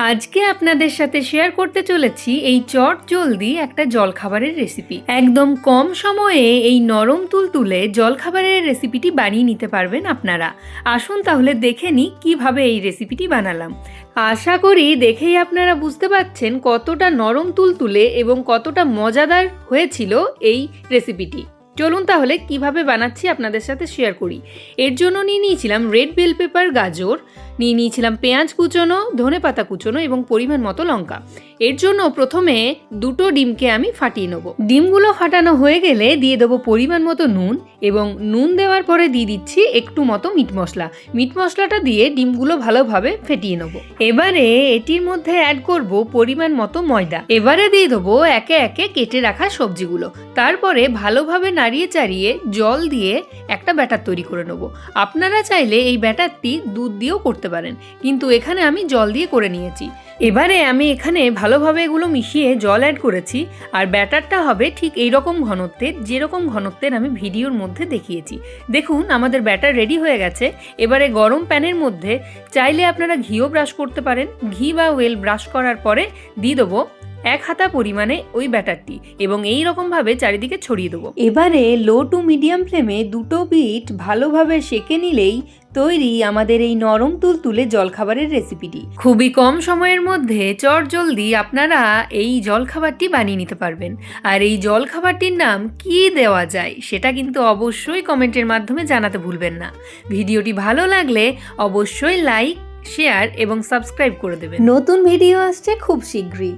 আজকে আপনাদের সাথে শেয়ার করতে চলেছি এই চট জলদি একটা জলখাবারের রেসিপি। একদম কম সময়ে এই নরম তুলতুলে জলখাবারের রেসিপিটি বানিয়ে নিতে পারবেন আপনারা। আসুন তাহলে দেখে নিই কিভাবে এই রেসিপিটি বানালাম। আশা করি দেখেই আপনারা বুঝতে পারছেন কতটা নরম তুলতুলে এবং কতটা মজাদার হয়েছিল এই রেসিপিটি। চলুন তাহলে কিভাবে বানাচ্ছি আপনাদের সাথে শেয়ার করি। এর জন্য নিয়ে নিয়েছিলাম রেড বেল পেপার, গাজর, নিয়ে নিয়েছিলাম পেঁয়াজ কুচোনো, ধনেপাতা কুচোনো এবং পরিমাণ মতো লঙ্কা। এর জন্য প্রথমে দুটো ডিমকে আমি ফাটিয়ে নেব। ডিমগুলো ফাটানো হয়ে গেলে দিয়ে দেবো পরিমাণ মতো নুন, এবং নুন দেওয়ার পরে দিয়ে দিচ্ছি একটু মতো মিট মশলা। মিট মশলাটা দিয়ে ডিমগুলো ভালোভাবে ফেটিয়ে নেব। এবারে এটির মধ্যে অ্যাড করব পরিমাণ মতো ময়দা। এবারে দিয়ে দেবো একে একে কেটে রাখা সবজিগুলো। তারপরে ভালোভাবে নাড়িয়ে চাড়িয়ে জল দিয়ে একটা ব্যাটার তৈরি করে নেব। আপনারা চাইলে এই ব্যাটারটি দুধ দিয়েও করতে পারেন, কিন্তু এখানে আমি জল দিয়ে করে নিয়েছি। এবারে আমি এখানে ভালোভাবে এগুলো মিশিয়ে জল অ্যাড করেছি, আর ব্যাটারটা হবে ঠিক এই রকম ঘনত্বের, যেরকম ঘনত্বের আমি ভিডিওর মধ্যে দেখিয়েছি। দেখুন আমাদের ব্যাটার রেডি হয়ে গেছে। এবারে গরম প্যানের মধ্যে চাইলে আপনারা ঘিও ব্রাশ করতে পারেন। ঘি বা ওয়েল ব্রাশ করার পরে দিয়ে দেবো 1 হাতা পরিমাণে ওই ব্যাটারটি, এবং এই রকমভাবে চারিদিকে ছড়িয়ে দেবো। এবারে লো টু মিডিয়াম ফ্লেমে দুটো পিঠ ভালোভাবে সেঁকে নিলেই তৈরি আমাদের এই নরম তুলতুলে জলখাবারের রেসিপিটি। খুবই কম সময়ের মধ্যে চটজলদি আপনারা এই জলখাবারটি বানিয়ে নিতে পারবেন। আর এই জলখাবারটির নাম কি দেওয়া যায় সেটা কিন্তু অবশ্যই কমেন্টের মাধ্যমে জানাতে ভুলবেন না। ভিডিওটি ভালো লাগলে অবশ্যই লাইক, শেয়ার এবং সাবস্ক্রাইব করে দেবেন। নতুন ভিডিও আসছে খুব শীঘ্রই।